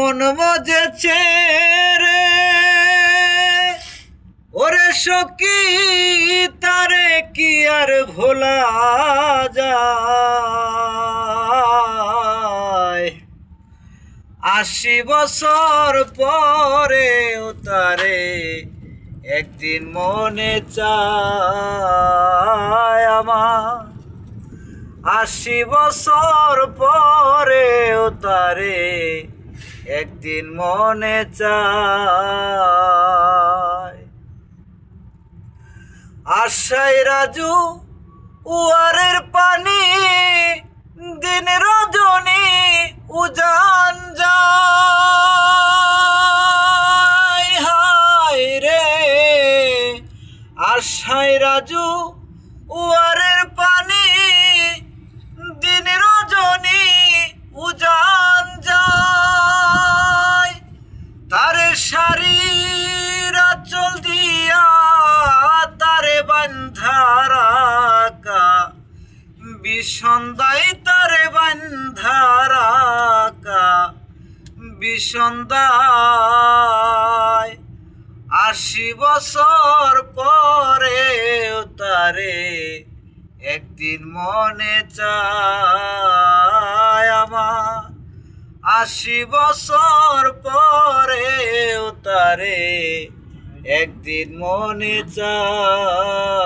মন মজেছে রে ওরে সখী তারে কি আর ভোলা যায় ৮০ বছর পরেও তারে একদিন মনে চায় আমার ৮০ বছর পরেও তারে একদিন মনে চায় আশায় রাজু উয়ারের পানি দিন রজনী উজান যায় হায় রে আশায় রাজু উয়ারের পানি দিন রজনী উজান যায় তারে শাড়ির আঁচল দিয়া তারে বান্ধা রাখা বিষন্দাই তারে বান্ধা রাখা বিষন্দায় ৮০ বছর পরেও তারে একদিন মনে চায় আমার ৮০ বছর পরেও তারে একদিন মনে চায়।